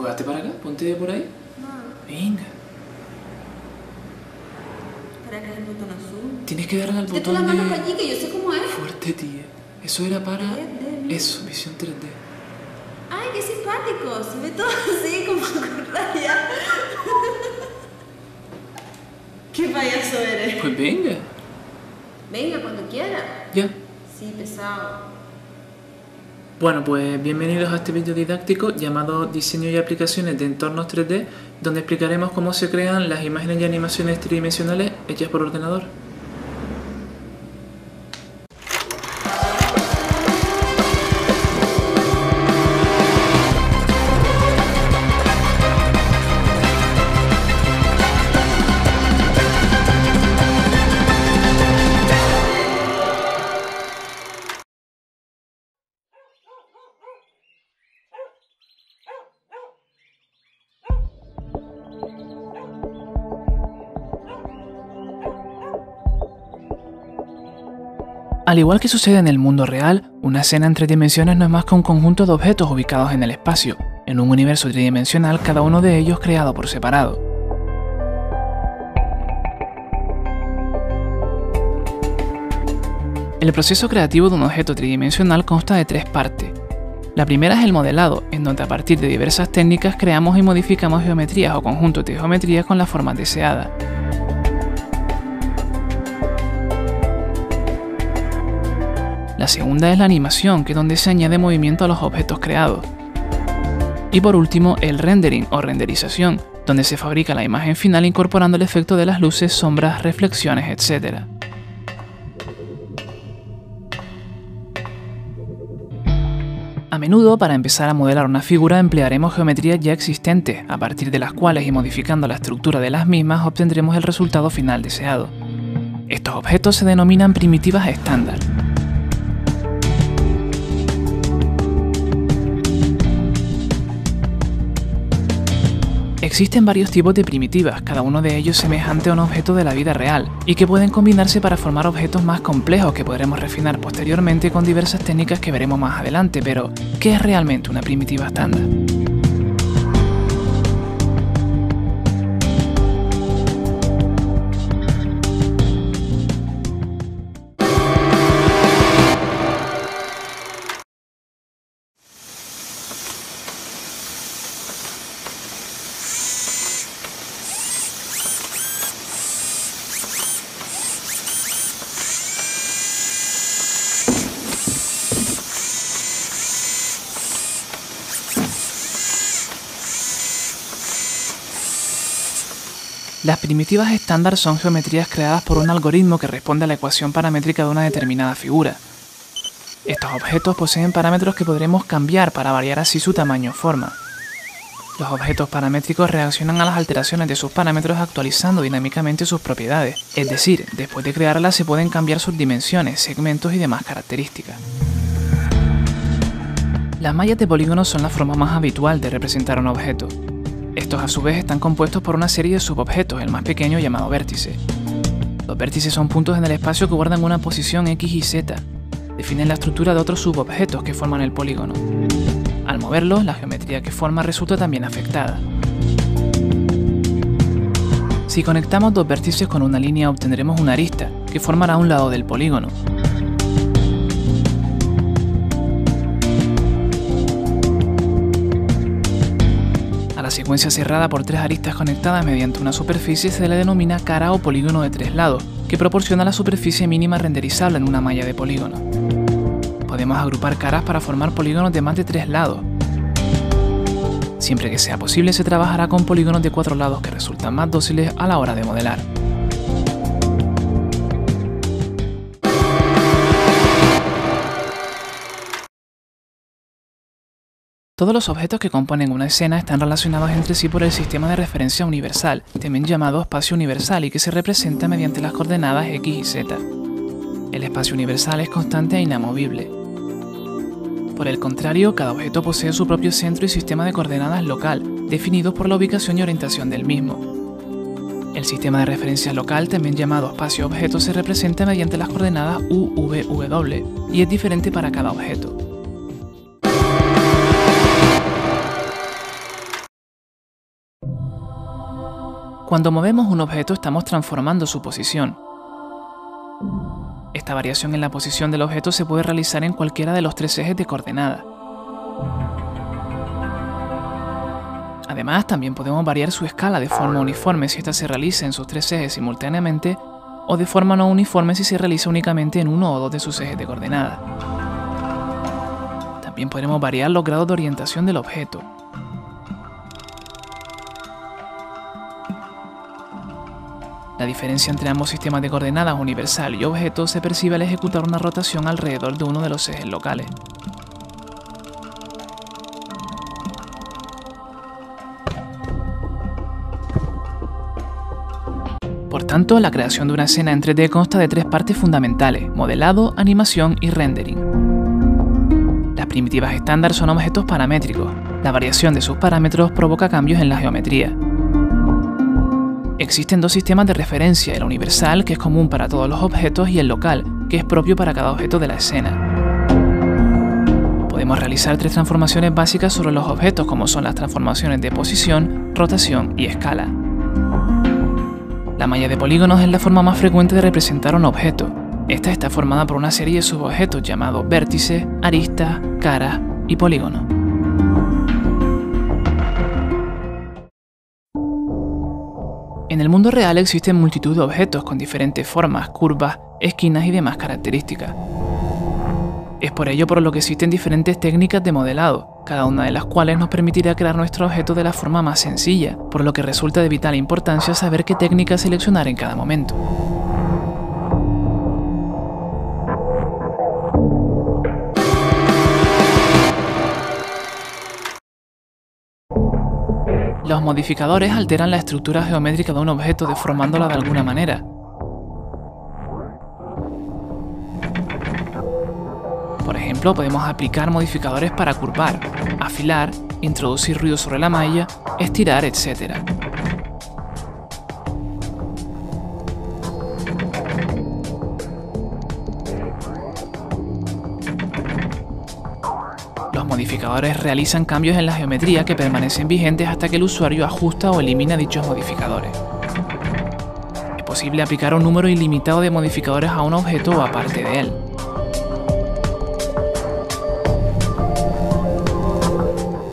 Pues hazte para acá, ponte por ahí. No. Venga. ¿Para qué es el botón azul? Tienes que darle al Que tú botón la de... mano para allí, que yo sé cómo es. Fuerte, tía. Eso era para... 3D. Eso, visión 3D. Ay, qué simpático. Se ve todo así como con raya. Qué payaso eres. Pues venga. Venga, cuando quiera. Ya. Sí, pesado. Bueno, pues bienvenidos a este vídeo didáctico llamado Diseño y aplicaciones de entornos 3D, donde explicaremos cómo se crean las imágenes y animaciones tridimensionales hechas por ordenador. Al igual que sucede en el mundo real, una escena en 3 dimensiones no es más que un conjunto de objetos ubicados en el espacio, en un universo tridimensional, cada uno de ellos creado por separado. El proceso creativo de un objeto tridimensional consta de 3 partes. La primera es el modelado, en donde a partir de diversas técnicas creamos y modificamos geometrías o conjuntos de geometrías con la forma deseada. La segunda es la animación, que es donde se añade movimiento a los objetos creados. Y por último, el rendering o renderización, donde se fabrica la imagen final incorporando el efecto de las luces, sombras, reflexiones, etc. A menudo, para empezar a modelar una figura, emplearemos geometrías ya existentes, a partir de las cuales y modificando la estructura de las mismas obtendremos el resultado final deseado. Estos objetos se denominan primitivas estándar. Existen varios tipos de primitivas, cada uno de ellos semejante a un objeto de la vida real, y que pueden combinarse para formar objetos más complejos que podremos refinar posteriormente con diversas técnicas que veremos más adelante, pero ¿qué es realmente una primitiva estándar? Las primitivas estándar son geometrías creadas por un algoritmo que responde a la ecuación paramétrica de una determinada figura. Estos objetos poseen parámetros que podremos cambiar para variar así su tamaño o forma. Los objetos paramétricos reaccionan a las alteraciones de sus parámetros actualizando dinámicamente sus propiedades, es decir, después de crearlas se pueden cambiar sus dimensiones, segmentos y demás características. Las mallas de polígonos son la forma más habitual de representar un objeto. Estos a su vez están compuestos por una serie de subobjetos, el más pequeño llamado vértice. Los vértices son puntos en el espacio que guardan una posición X y Z. Definen la estructura de otros subobjetos que forman el polígono. Al moverlos, la geometría que forma resulta también afectada. Si conectamos dos vértices con una línea obtendremos una arista, que formará un lado del polígono. A la secuencia cerrada por 3 aristas conectadas mediante una superficie se le denomina cara o polígono de 3 lados, que proporciona la superficie mínima renderizable en una malla de polígono. Podemos agrupar caras para formar polígonos de más de 3 lados. Siempre que sea posible se trabajará con polígonos de 4 lados que resultan más dóciles a la hora de modelar. Todos los objetos que componen una escena están relacionados entre sí por el sistema de referencia universal, también llamado espacio universal, y que se representa mediante las coordenadas X y Z. El espacio universal es constante e inamovible. Por el contrario, cada objeto posee su propio centro y sistema de coordenadas local, definidos por la ubicación y orientación del mismo. El sistema de referencia local, también llamado espacio-objeto, se representa mediante las coordenadas U, V, W, y es diferente para cada objeto. Cuando movemos un objeto estamos transformando su posición. Esta variación en la posición del objeto se puede realizar en cualquiera de los tres ejes de coordenada. Además, también podemos variar su escala de forma uniforme si ésta se realiza en sus tres ejes simultáneamente, o de forma no uniforme si se realiza únicamente en uno o dos de sus ejes de coordenada. También podremos variar los grados de orientación del objeto. La diferencia entre ambos sistemas de coordenadas universal y objeto se percibe al ejecutar una rotación alrededor de uno de los ejes locales. Por tanto, la creación de una escena en 3D consta de tres partes fundamentales: modelado, animación y rendering. Las primitivas estándar son objetos paramétricos. La variación de sus parámetros provoca cambios en la geometría. Existen dos sistemas de referencia: el universal, que es común para todos los objetos, y el local, que es propio para cada objeto de la escena. Podemos realizar tres transformaciones básicas sobre los objetos, como son las transformaciones de posición, rotación y escala. La malla de polígonos es la forma más frecuente de representar un objeto. Esta está formada por una serie de subobjetos llamados vértices, aristas, caras y polígonos. En el mundo real existen multitud de objetos con diferentes formas, curvas, esquinas y demás características. Es por ello por lo que existen diferentes técnicas de modelado, cada una de las cuales nos permitirá crear nuestro objeto de la forma más sencilla, por lo que resulta de vital importancia saber qué técnica seleccionar en cada momento. Los modificadores alteran la estructura geométrica de un objeto deformándola de alguna manera. Por ejemplo, podemos aplicar modificadores para curvar, afilar, introducir ruido sobre la malla, estirar, etc. Los modificadores realizan cambios en la geometría que permanecen vigentes hasta que el usuario ajusta o elimina dichos modificadores. Es posible aplicar un número ilimitado de modificadores a un objeto o a parte de él.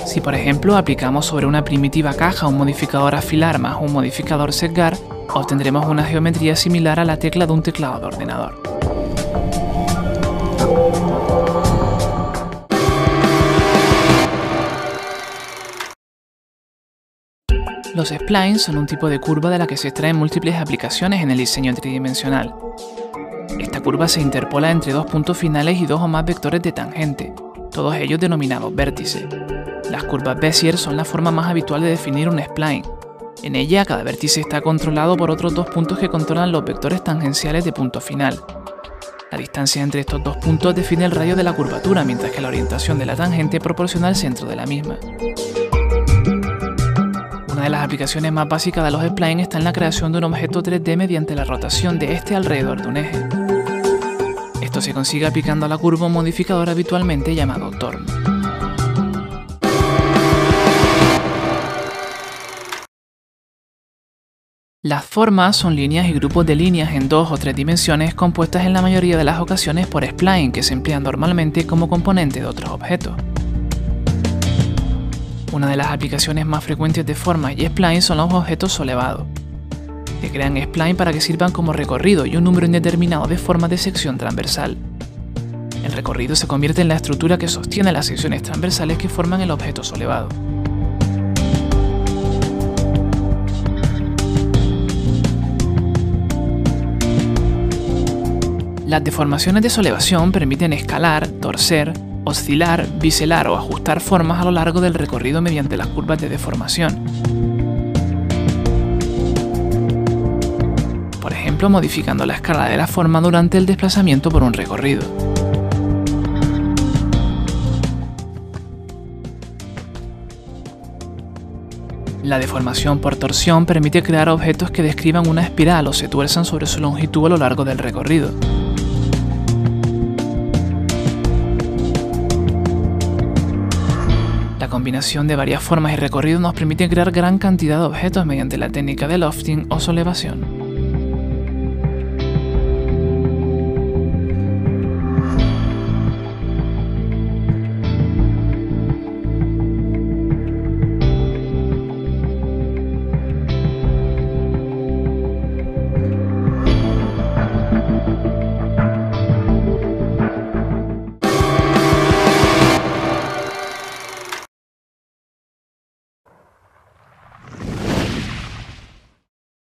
Si por ejemplo aplicamos sobre una primitiva caja un modificador afilar más un modificador sesgar, obtendremos una geometría similar a la tecla de un teclado de ordenador. Los splines son un tipo de curva de la que se extraen múltiples aplicaciones en el diseño tridimensional. Esta curva se interpola entre dos puntos finales y dos o más vectores de tangente, todos ellos denominados vértices. Las curvas Bézier son la forma más habitual de definir un spline. En ella, cada vértice está controlado por otros dos puntos que controlan los vectores tangenciales de punto final. La distancia entre estos dos puntos define el radio de la curvatura, mientras que la orientación de la tangente proporciona al centro de la misma. Una de las aplicaciones más básicas de los splines está en la creación de un objeto 3D mediante la rotación de este alrededor de un eje. Esto se consigue aplicando a la curva un modificador habitualmente llamado torn. Las formas son líneas y grupos de líneas en 2 o 3 dimensiones compuestas en la mayoría de las ocasiones por spline, que se emplean normalmente como componente de otros objetos. Una de las aplicaciones más frecuentes de formas y spline son los objetos solevados. Se crean spline para que sirvan como recorrido y un número indeterminado de formas de sección transversal. El recorrido se convierte en la estructura que sostiene las secciones transversales que forman el objeto solevado. Las deformaciones de solevación permiten escalar, torcer, oscilar, biselar o ajustar formas a lo largo del recorrido mediante las curvas de deformación. Por ejemplo, modificando la escala de la forma durante el desplazamiento por un recorrido. La deformación por torsión permite crear objetos que describan una espiral o se tuerzan sobre su longitud a lo largo del recorrido. La combinación de varias formas y recorridos nos permite crear gran cantidad de objetos mediante la técnica de lofting o sollevación.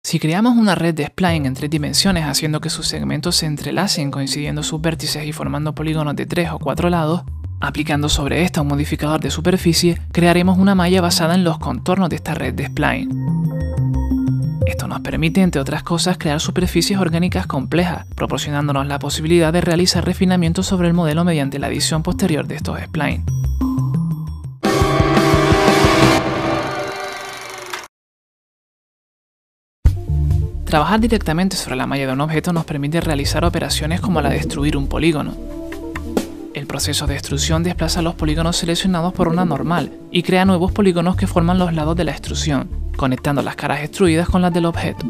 Si creamos una red de spline en 3 dimensiones haciendo que sus segmentos se entrelacen coincidiendo sus vértices y formando polígonos de 3 o 4 lados, aplicando sobre esta un modificador de superficie, crearemos una malla basada en los contornos de esta red de spline. Esto nos permite, entre otras cosas, crear superficies orgánicas complejas, proporcionándonos la posibilidad de realizar refinamientos sobre el modelo mediante la adición posterior de estos splines. Trabajar directamente sobre la malla de un objeto nos permite realizar operaciones como la de destruir un polígono. El proceso de extrusión desplaza los polígonos seleccionados por una normal y crea nuevos polígonos que forman los lados de la extrusión, conectando las caras extruidas con las del objeto.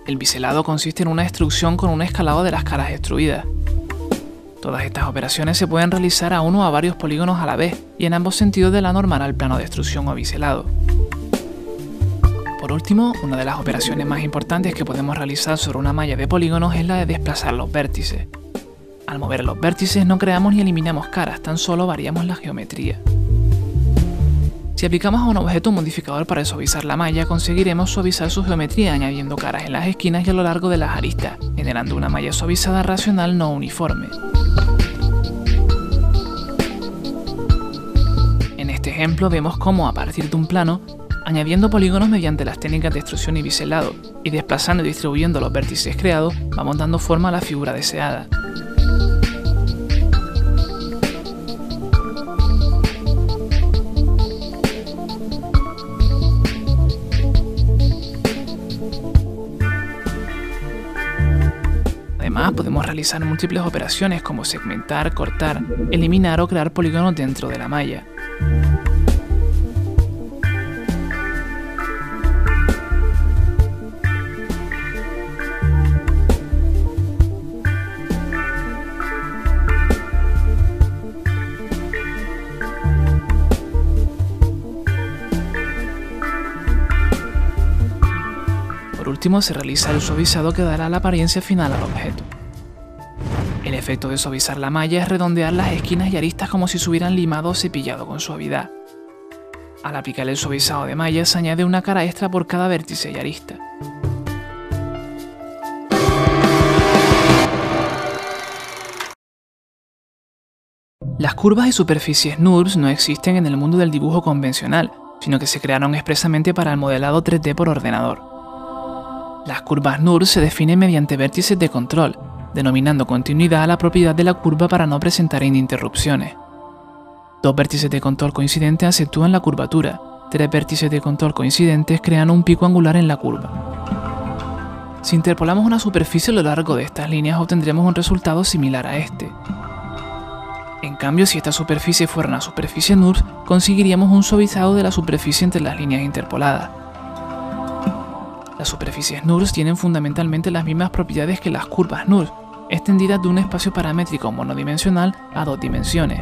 El biselado consiste en una extrusión con un escalado de las caras extruidas. Todas estas operaciones se pueden realizar a uno o a varios polígonos a la vez y en ambos sentidos de la normal al plano de extrusión o biselado. Por último, una de las operaciones más importantes que podemos realizar sobre una malla de polígonos es la de desplazar los vértices. Al mover los vértices no creamos ni eliminamos caras, tan solo variamos la geometría. Si aplicamos a un objeto un modificador para suavizar la malla, conseguiremos suavizar su geometría añadiendo caras en las esquinas y a lo largo de las aristas, generando una malla suavizada racional no uniforme. En este ejemplo vemos cómo, a partir de un plano, añadiendo polígonos mediante las técnicas de extrusión y biselado, y desplazando y distribuyendo los vértices creados, vamos dando forma a la figura deseada. Además, podemos realizar múltiples operaciones como segmentar, cortar, eliminar o crear polígonos dentro de la malla. Por último, se realiza el suavizado que dará la apariencia final al objeto. El efecto de suavizar la malla es redondear las esquinas y aristas como si se hubieran limado o cepillado con suavidad. Al aplicar el suavizado de malla se añade una cara extra por cada vértice y arista. Las curvas y superficies NURBS no existen en el mundo del dibujo convencional, sino que se crearon expresamente para el modelado 3D por ordenador. Las curvas NURBS se definen mediante vértices de control, denominando continuidad a la propiedad de la curva para no presentar ininterrupciones. 2 vértices de control coincidentes acentúan la curvatura, 3 vértices de control coincidentes crean un pico angular en la curva. Si interpolamos una superficie a lo largo de estas líneas obtendremos un resultado similar a este. En cambio, si esta superficie fuera una superficie NURBS, conseguiríamos un suavizado de la superficie entre las líneas interpoladas. Las superficies NURBS tienen fundamentalmente las mismas propiedades que las curvas NURBS, extendidas de un espacio paramétrico monodimensional a 2 dimensiones.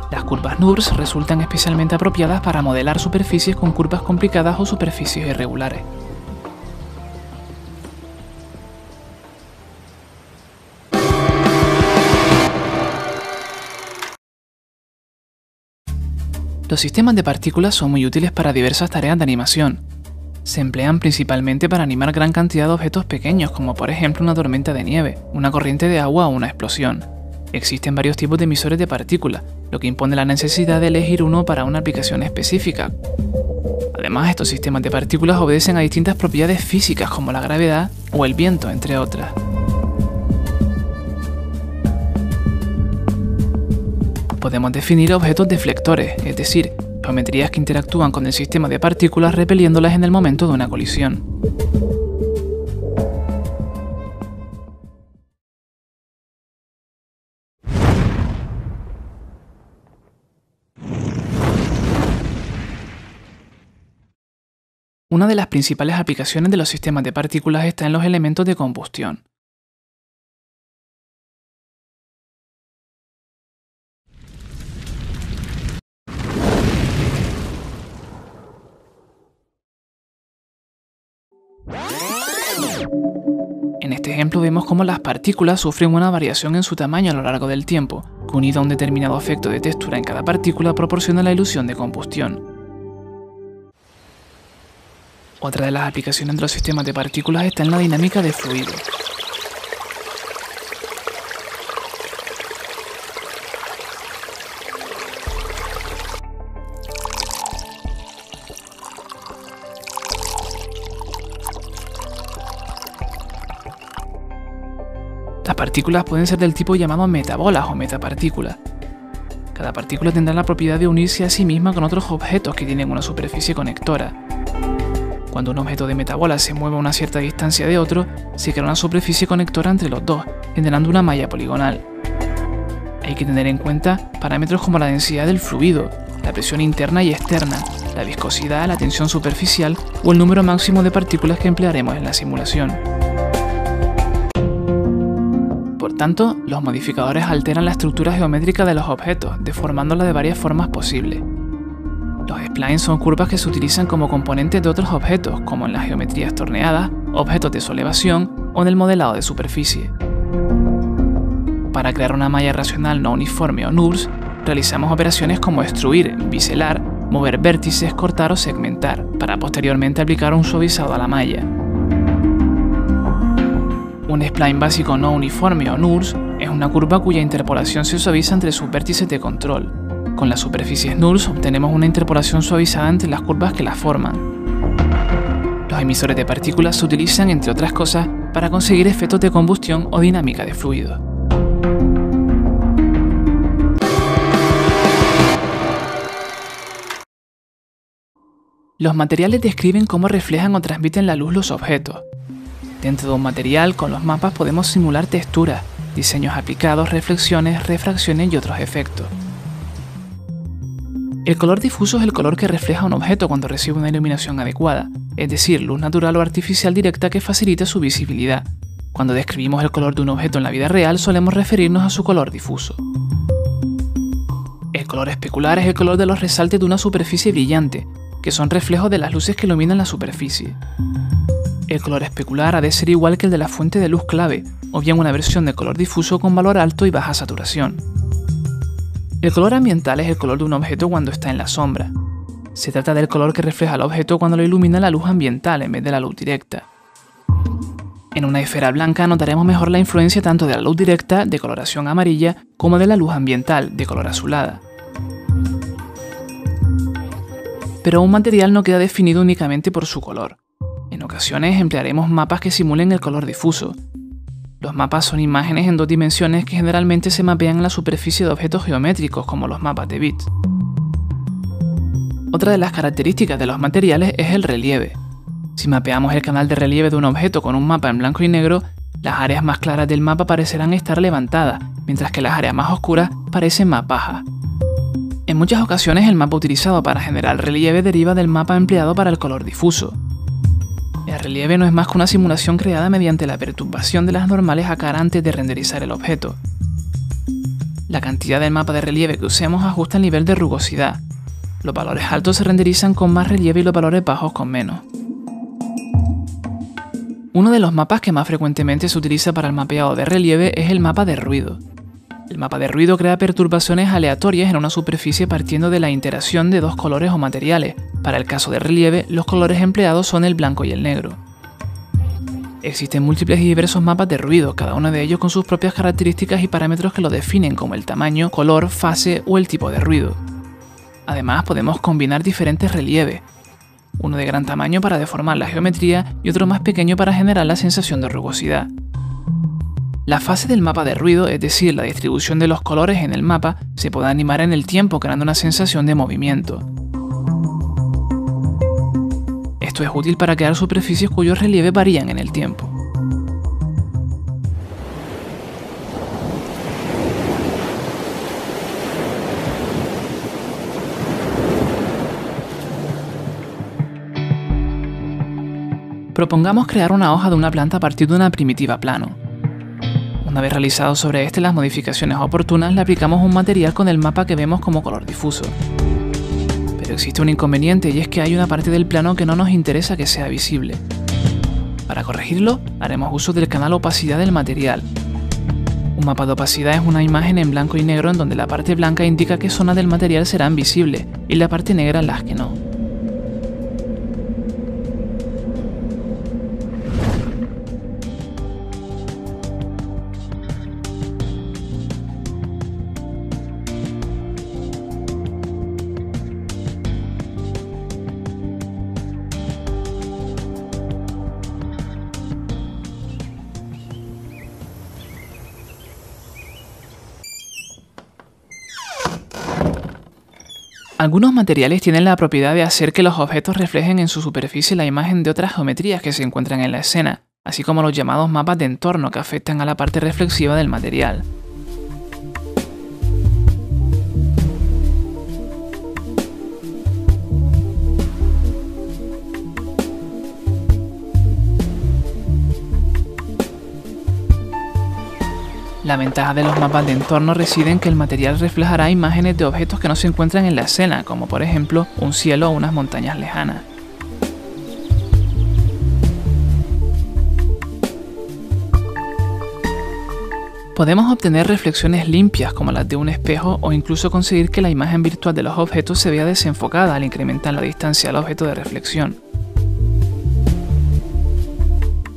Las curvas NURBS resultan especialmente apropiadas para modelar superficies con curvas complicadas o superficies irregulares. Los sistemas de partículas son muy útiles para diversas tareas de animación. Se emplean principalmente para animar gran cantidad de objetos pequeños, como por ejemplo una tormenta de nieve, una corriente de agua o una explosión. Existen varios tipos de emisores de partículas, lo que impone la necesidad de elegir uno para una aplicación específica. Además, estos sistemas de partículas obedecen a distintas propiedades físicas como la gravedad o el viento, entre otras. Podemos definir objetos deflectores, es decir, geometrías que interactúan con el sistema de partículas repeliéndolas en el momento de una colisión. Una de las principales aplicaciones de los sistemas de partículas está en los elementos de combustión. En este ejemplo vemos cómo las partículas sufren una variación en su tamaño a lo largo del tiempo, que unido a un determinado efecto de textura en cada partícula proporciona la ilusión de combustión. Otra de las aplicaciones de los sistemas de partículas está en la dinámica de fluido. Las partículas pueden ser del tipo llamado metabolas o metapartículas. Cada partícula tendrá la propiedad de unirse a sí misma con otros objetos que tienen una superficie conectora. Cuando un objeto de metabola se mueve a una cierta distancia de otro, se crea una superficie conectora entre los dos, generando una malla poligonal. Hay que tener en cuenta parámetros como la densidad del fluido, la presión interna y externa, la viscosidad, la tensión superficial o el número máximo de partículas que emplearemos en la simulación. Por tanto, los modificadores alteran la estructura geométrica de los objetos, deformándola de varias formas posibles. Los splines son curvas que se utilizan como componentes de otros objetos, como en las geometrías torneadas, objetos de solevasión o en el modelado de superficie. Para crear una malla racional no uniforme o NURBS, realizamos operaciones como extruir, biselar, mover vértices, cortar o segmentar, para posteriormente aplicar un suavizado a la malla. Un spline básico no uniforme o NURBS es una curva cuya interpolación se suaviza entre sus vértices de control. Con las superficies NURBS obtenemos una interpolación suavizada entre las curvas que las forman. Los emisores de partículas se utilizan, entre otras cosas, para conseguir efectos de combustión o dinámica de fluido. Los materiales describen cómo reflejan o transmiten la luz los objetos. Dentro de un material, con los mapas podemos simular texturas, diseños aplicados, reflexiones, refracciones y otros efectos. El color difuso es el color que refleja un objeto cuando recibe una iluminación adecuada, es decir, luz natural o artificial directa que facilita su visibilidad. Cuando describimos el color de un objeto en la vida real, solemos referirnos a su color difuso. El color especular es el color de los resaltes de una superficie brillante, que son reflejos de las luces que iluminan la superficie. El color especular ha de ser igual que el de la fuente de luz clave, o bien una versión de color difuso con valor alto y baja saturación. El color ambiental es el color de un objeto cuando está en la sombra. Se trata del color que refleja el objeto cuando lo ilumina la luz ambiental en vez de la luz directa. En una esfera blanca notaremos mejor la influencia tanto de la luz directa, de coloración amarilla, como de la luz ambiental, de color azulada. Pero un material no queda definido únicamente por su color. En ocasiones emplearemos mapas que simulen el color difuso. Los mapas son imágenes en 2 dimensiones que generalmente se mapean en la superficie de objetos geométricos, como los mapas de bits. Otra de las características de los materiales es el relieve. Si mapeamos el canal de relieve de un objeto con un mapa en blanco y negro, las áreas más claras del mapa parecerán estar levantadas, mientras que las áreas más oscuras parecen más bajas. En muchas ocasiones el mapa utilizado para generar relieve deriva del mapa empleado para el color difuso. El relieve no es más que una simulación creada mediante la perturbación de las normales a cara antes de renderizar el objeto. La cantidad del mapa de relieve que usemos ajusta el nivel de rugosidad. Los valores altos se renderizan con más relieve y los valores bajos con menos. Uno de los mapas que más frecuentemente se utiliza para el mapeado de relieve es el mapa de ruido. El mapa de ruido crea perturbaciones aleatorias en una superficie partiendo de la interacción de 2 colores o materiales. Para el caso de relieve, los colores empleados son el blanco y el negro. Existen múltiples y diversos mapas de ruido, cada uno de ellos con sus propias características y parámetros que lo definen, como el tamaño, color, fase o el tipo de ruido. Además, podemos combinar diferentes relieves, uno de gran tamaño para deformar la geometría y otro más pequeño para generar la sensación de rugosidad. La fase del mapa de ruido, es decir, la distribución de los colores en el mapa, se puede animar en el tiempo creando una sensación de movimiento. Esto es útil para crear superficies cuyos relieves varían en el tiempo. Propongamos crear una hoja de una planta a partir de una primitiva plano. Una vez realizado sobre este las modificaciones oportunas, le aplicamos un material con el mapa que vemos como color difuso. Pero existe un inconveniente y es que hay una parte del plano que no nos interesa que sea visible. Para corregirlo, haremos uso del canal opacidad del material. Un mapa de opacidad es una imagen en blanco y negro en donde la parte blanca indica qué zonas del material serán visibles y la parte negra las que no. Algunos materiales tienen la propiedad de hacer que los objetos reflejen en su superficie la imagen de otras geometrías que se encuentran en la escena, así como los llamados mapas de entorno que afectan a la parte reflexiva del material. La ventaja de los mapas de entorno reside en que el material reflejará imágenes de objetos que no se encuentran en la escena, como por ejemplo un cielo o unas montañas lejanas. Podemos obtener reflexiones limpias como las de un espejo o incluso conseguir que la imagen virtual de los objetos se vea desenfocada al incrementar la distancia al objeto de reflexión.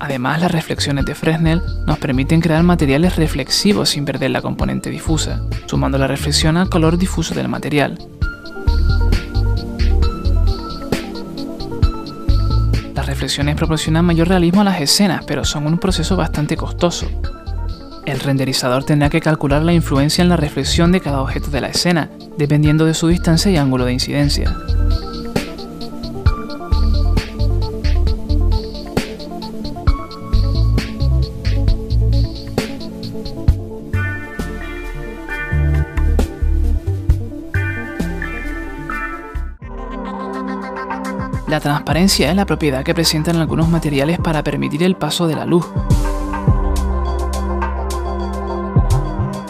Además, las reflexiones de Fresnel nos permiten crear materiales reflexivos sin perder la componente difusa, sumando la reflexión al color difuso del material. Las reflexiones proporcionan mayor realismo a las escenas, pero son un proceso bastante costoso. El renderizador tendrá que calcular la influencia en la reflexión de cada objeto de la escena, dependiendo de su distancia y ángulo de incidencia. La transparencia es la propiedad que presentan algunos materiales para permitir el paso de la luz.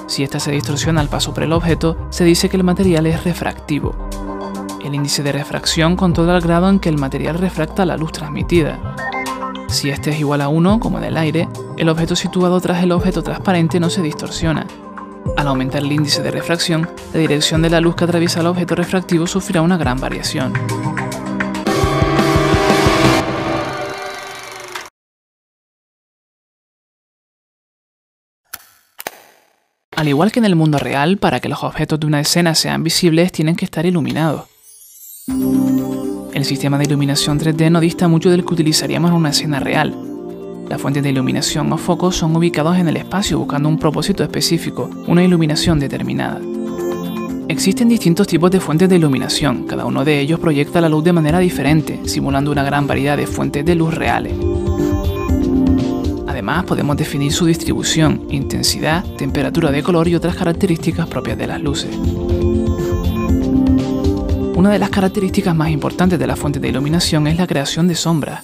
Si ésta se distorsiona al paso por el objeto, se dice que el material es refractivo. El índice de refracción controla el grado en que el material refracta la luz transmitida. Si este es igual a 1, como en el aire, el objeto situado tras el objeto transparente no se distorsiona. Al aumentar el índice de refracción, la dirección de la luz que atraviesa el objeto refractivo sufrirá una gran variación. Al igual que en el mundo real, para que los objetos de una escena sean visibles tienen que estar iluminados. El sistema de iluminación 3D no dista mucho del que utilizaríamos en una escena real. Las fuentes de iluminación o focos son ubicados en el espacio buscando un propósito específico, una iluminación determinada. Existen distintos tipos de fuentes de iluminación, cada uno de ellos proyecta la luz de manera diferente, simulando una gran variedad de fuentes de luz reales. Además, podemos definir su distribución, intensidad, temperatura de color y otras características propias de las luces. Una de las características más importantes de la fuente de iluminación es la creación de sombras.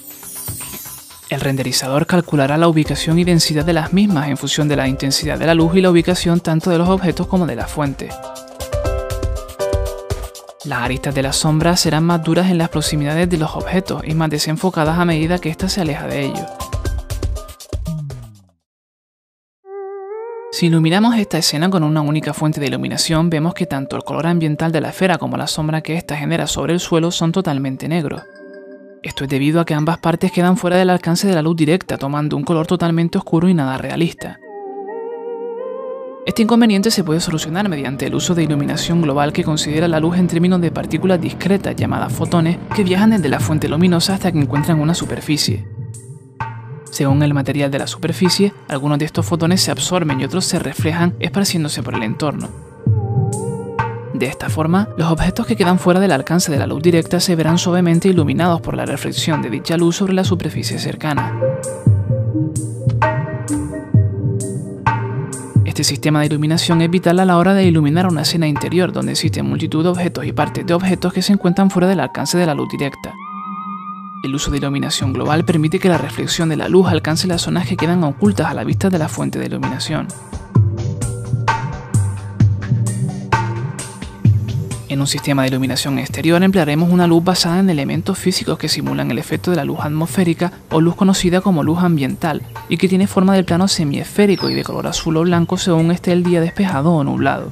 El renderizador calculará la ubicación y densidad de las mismas en función de la intensidad de la luz y la ubicación tanto de los objetos como de la fuente. Las aristas de las sombras serán más duras en las proximidades de los objetos y más desenfocadas a medida que ésta se aleja de ellos. Si iluminamos esta escena con una única fuente de iluminación, vemos que tanto el color ambiental de la esfera como la sombra que ésta genera sobre el suelo son totalmente negros. Esto es debido a que ambas partes quedan fuera del alcance de la luz directa, tomando un color totalmente oscuro y nada realista. Este inconveniente se puede solucionar mediante el uso de iluminación global que considera la luz en términos de partículas discretas llamadas fotones que viajan desde la fuente luminosa hasta que encuentran una superficie. Según el material de la superficie, algunos de estos fotones se absorben y otros se reflejan esparciéndose por el entorno. De esta forma, los objetos que quedan fuera del alcance de la luz directa se verán suavemente iluminados por la reflexión de dicha luz sobre la superficie cercana. Este sistema de iluminación es vital a la hora de iluminar una escena interior donde existen multitud de objetos y partes de objetos que se encuentran fuera del alcance de la luz directa. El uso de iluminación global permite que la reflexión de la luz alcance las zonas que quedan ocultas a la vista de la fuente de iluminación. En un sistema de iluminación exterior emplearemos una luz basada en elementos físicos que simulan el efecto de la luz atmosférica o luz conocida como luz ambiental y que tiene forma del plano semiesférico y de color azul o blanco según esté el día despejado o nublado.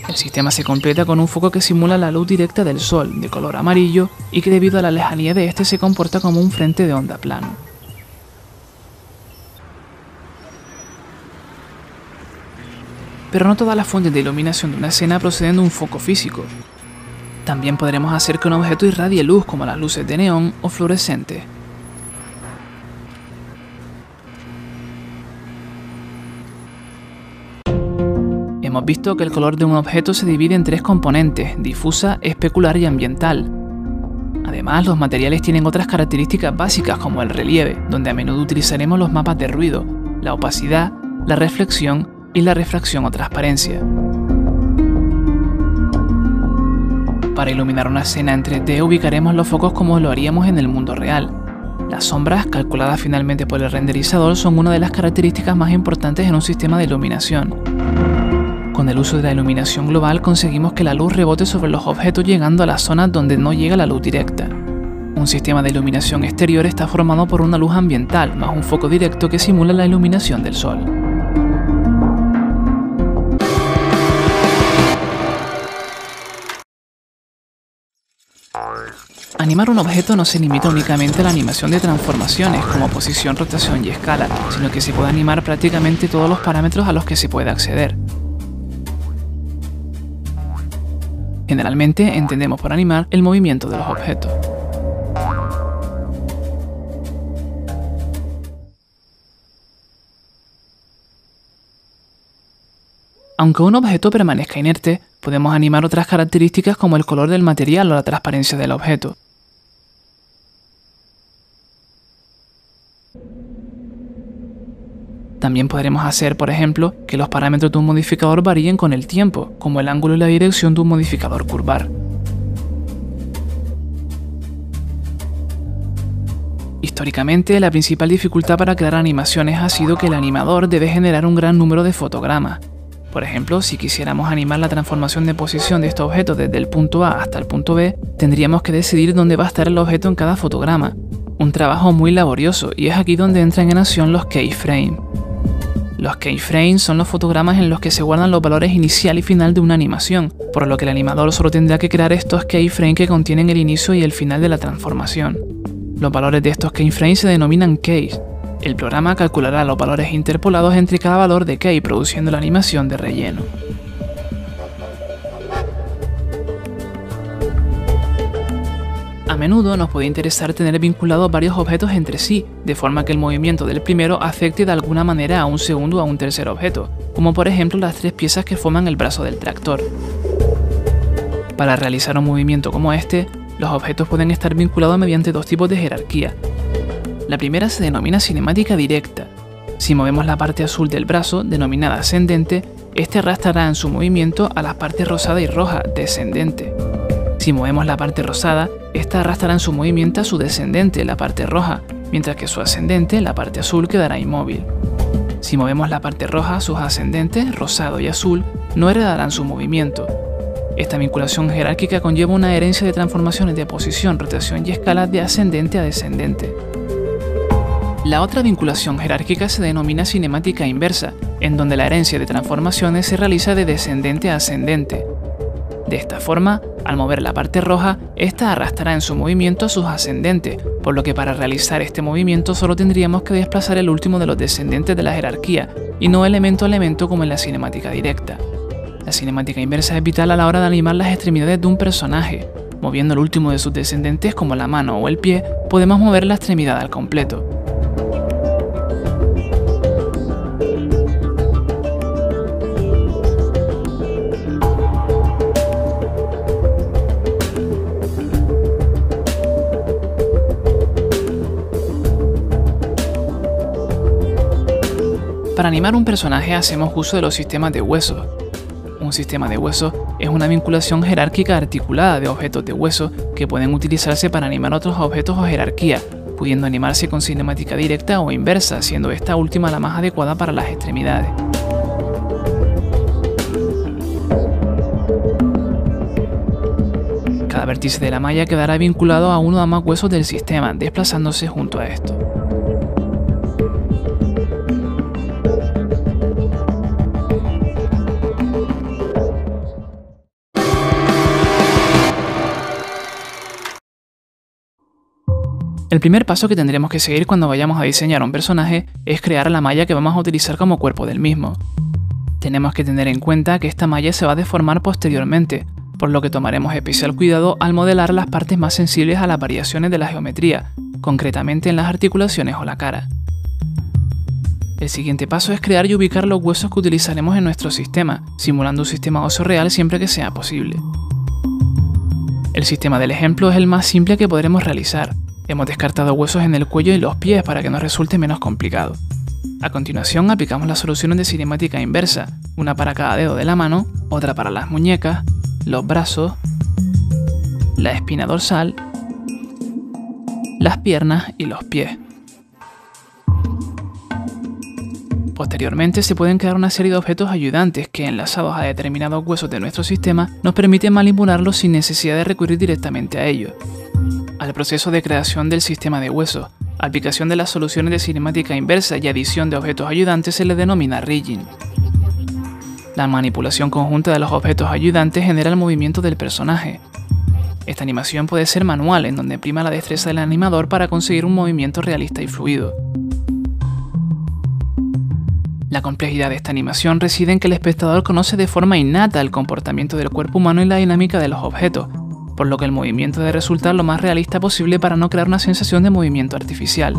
El sistema se completa con un foco que simula la luz directa del Sol, de color amarillo, y que debido a la lejanía de este se comporta como un frente de onda plano. Pero no todas las fuentes de iluminación de una escena proceden de un foco físico. También podremos hacer que un objeto irradie luz como las luces de neón o fluorescentes. Hemos visto que el color de un objeto se divide en tres componentes: difusa, especular y ambiental. Además, los materiales tienen otras características básicas como el relieve, donde a menudo utilizaremos los mapas de ruido, la opacidad, la reflexión y la refracción o transparencia. Para iluminar una escena en 3D ubicaremos los focos como lo haríamos en el mundo real. Las sombras, calculadas finalmente por el renderizador, son una de las características más importantes en un sistema de iluminación. Con el uso de la iluminación global conseguimos que la luz rebote sobre los objetos llegando a las zonas donde no llega la luz directa. Un sistema de iluminación exterior está formado por una luz ambiental más un foco directo que simula la iluminación del sol. Animar un objeto no se limita únicamente a la animación de transformaciones como posición, rotación y escala, sino que se puede animar prácticamente todos los parámetros a los que se puede acceder. Generalmente entendemos por animar el movimiento de los objetos. Aunque un objeto permanezca inerte, podemos animar otras características como el color del material o la transparencia del objeto. También podremos hacer, por ejemplo, que los parámetros de un modificador varíen con el tiempo, como el ángulo y la dirección de un modificador curvar. Históricamente, la principal dificultad para crear animaciones ha sido que el animador debe generar un gran número de fotogramas. Por ejemplo, si quisiéramos animar la transformación de posición de este objeto desde el punto A hasta el punto B, tendríamos que decidir dónde va a estar el objeto en cada fotograma. Un trabajo muy laborioso, y es aquí donde entran en acción los keyframes. Los keyframes son los fotogramas en los que se guardan los valores inicial y final de una animación, por lo que el animador solo tendrá que crear estos keyframes que contienen el inicio y el final de la transformación. Los valores de estos keyframes se denominan keys. El programa calculará los valores interpolados entre cada valor de key, produciendo la animación de relleno. A menudo nos puede interesar tener vinculados varios objetos entre sí, de forma que el movimiento del primero afecte de alguna manera a un segundo o a un tercer objeto, como por ejemplo las tres piezas que forman el brazo del tractor. Para realizar un movimiento como este, los objetos pueden estar vinculados mediante dos tipos de jerarquía. La primera se denomina cinemática directa. Si movemos la parte azul del brazo, denominada ascendente, este arrastrará en su movimiento a las partes rosada y roja, descendente. Si movemos la parte rosada, esta arrastrará en su movimiento a su descendente, la parte roja, mientras que su ascendente, la parte azul, quedará inmóvil. Si movemos la parte roja, sus ascendentes, rosado y azul, no heredarán su movimiento. Esta vinculación jerárquica conlleva una herencia de transformaciones de posición, rotación y escala de ascendente a descendente. La otra vinculación jerárquica se denomina cinemática inversa, en donde la herencia de transformaciones se realiza de descendente a ascendente. De esta forma, al mover la parte roja, esta arrastrará en su movimiento a sus ascendentes, por lo que para realizar este movimiento solo tendríamos que desplazar el último de los descendentes de la jerarquía, y no elemento a elemento como en la cinemática directa. La cinemática inversa es vital a la hora de animar las extremidades de un personaje. Moviendo el último de sus descendentes como la mano o el pie, podemos mover la extremidad al completo. Para animar un personaje hacemos uso de los sistemas de huesos. Un sistema de huesos es una vinculación jerárquica articulada de objetos de hueso que pueden utilizarse para animar otros objetos o jerarquía, pudiendo animarse con cinemática directa o inversa, siendo esta última la más adecuada para las extremidades. Cada vértice de la malla quedará vinculado a uno o más huesos del sistema, desplazándose junto a esto. El primer paso que tendremos que seguir cuando vayamos a diseñar un personaje es crear la malla que vamos a utilizar como cuerpo del mismo. Tenemos que tener en cuenta que esta malla se va a deformar posteriormente, por lo que tomaremos especial cuidado al modelar las partes más sensibles a las variaciones de la geometría, concretamente en las articulaciones o la cara. El siguiente paso es crear y ubicar los huesos que utilizaremos en nuestro sistema, simulando un sistema óseo real siempre que sea posible. El sistema del ejemplo es el más simple que podremos realizar. Hemos descartado huesos en el cuello y los pies para que nos resulte menos complicado. A continuación aplicamos las soluciones de cinemática inversa, una para cada dedo de la mano, otra para las muñecas, los brazos, la espina dorsal, las piernas y los pies. Posteriormente se pueden crear una serie de objetos ayudantes que, enlazados a determinados huesos de nuestro sistema, nos permiten manipularlos sin necesidad de recurrir directamente a ellos. Al proceso de creación del sistema de huesos, aplicación de las soluciones de cinemática inversa y adición de objetos ayudantes se le denomina rigging. La manipulación conjunta de los objetos ayudantes genera el movimiento del personaje. Esta animación puede ser manual, en donde prima la destreza del animador para conseguir un movimiento realista y fluido. La complejidad de esta animación reside en que el espectador conoce de forma innata el comportamiento del cuerpo humano y la dinámica de los objetos, por lo que el movimiento debe resultar lo más realista posible para no crear una sensación de movimiento artificial.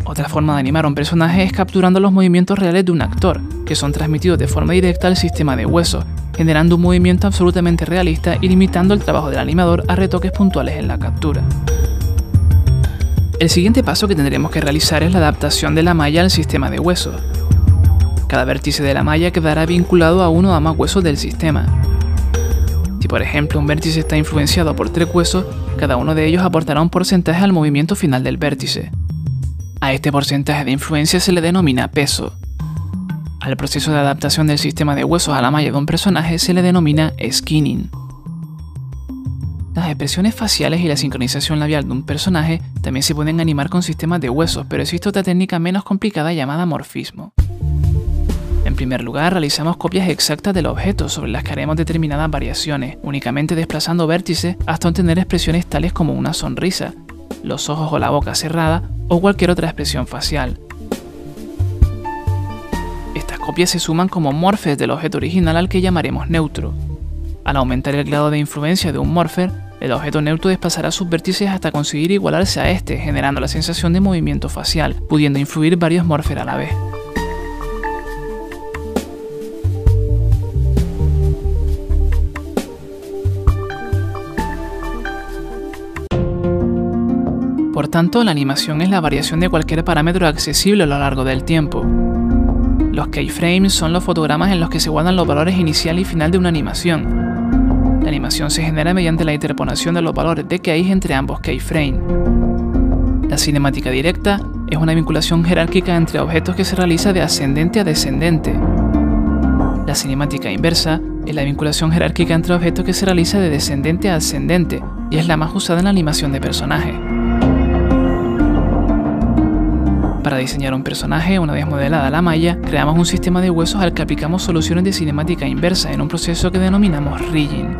Otra forma de animar a un personaje es capturando los movimientos reales de un actor, que son transmitidos de forma directa al sistema de huesos, generando un movimiento absolutamente realista y limitando el trabajo del animador a retoques puntuales en la captura. El siguiente paso que tendremos que realizar es la adaptación de la malla al sistema de huesos. Cada vértice de la malla quedará vinculado a uno o más huesos del sistema. Si por ejemplo un vértice está influenciado por 3 huesos, cada uno de ellos aportará un porcentaje al movimiento final del vértice. A este porcentaje de influencia se le denomina peso. Al proceso de adaptación del sistema de huesos a la malla de un personaje se le denomina skinning. Las expresiones faciales y la sincronización labial de un personaje también se pueden animar con sistemas de huesos, pero existe otra técnica menos complicada llamada morfismo. En primer lugar, realizamos copias exactas del objeto sobre las que haremos determinadas variaciones, únicamente desplazando vértices hasta obtener expresiones tales como una sonrisa, los ojos o la boca cerrada o cualquier otra expresión facial. Estas copias se suman como morphers del objeto original al que llamaremos neutro. Al aumentar el grado de influencia de un morpher, el objeto neutro desplazará sus vértices hasta conseguir igualarse a este, generando la sensación de movimiento facial, pudiendo influir varios morphers a la vez. Por tanto, la animación es la variación de cualquier parámetro accesible a lo largo del tiempo. Los keyframes son los fotogramas en los que se guardan los valores inicial y final de una animación. La animación se genera mediante la interpolación de los valores de keys entre ambos keyframes. La cinemática directa es una vinculación jerárquica entre objetos que se realiza de ascendente a descendente. La cinemática inversa es la vinculación jerárquica entre objetos que se realiza de descendente a ascendente y es la más usada en la animación de personajes. Para diseñar un personaje, una vez modelada la malla, creamos un sistema de huesos al que aplicamos soluciones de cinemática inversa en un proceso que denominamos rigging.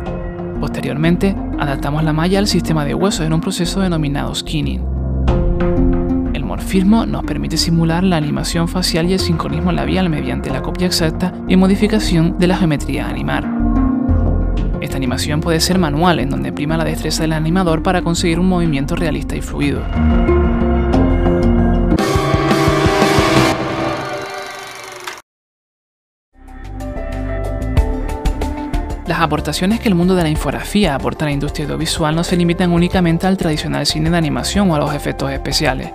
Posteriormente, adaptamos la malla al sistema de huesos en un proceso denominado skinning. El morfismo nos permite simular la animación facial y el sincronismo labial mediante la copia exacta y modificación de la geometría a animar. Esta animación puede ser manual, en donde prima la destreza del animador para conseguir un movimiento realista y fluido. Las aportaciones que el mundo de la infografía aporta a la industria audiovisual no se limitan únicamente al tradicional cine de animación o a los efectos especiales.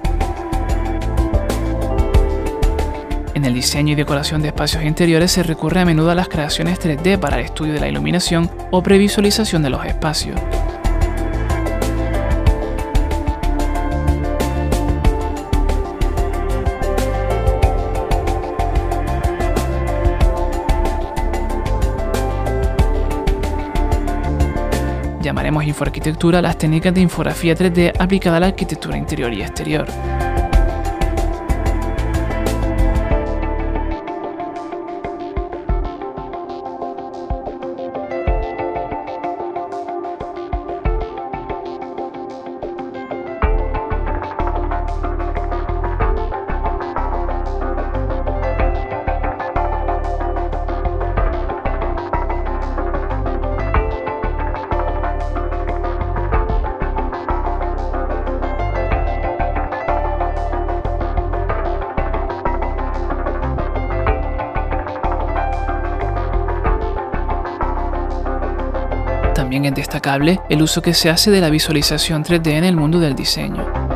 En el diseño y decoración de espacios interiores se recurre a menudo a las creaciones 3D para el estudio de la iluminación o previsualización de los espacios. Llamaremos infoarquitectura las técnicas de infografía 3D aplicada a la arquitectura interior y exterior. También es destacable el uso que se hace de la visualización 3D en el mundo del diseño.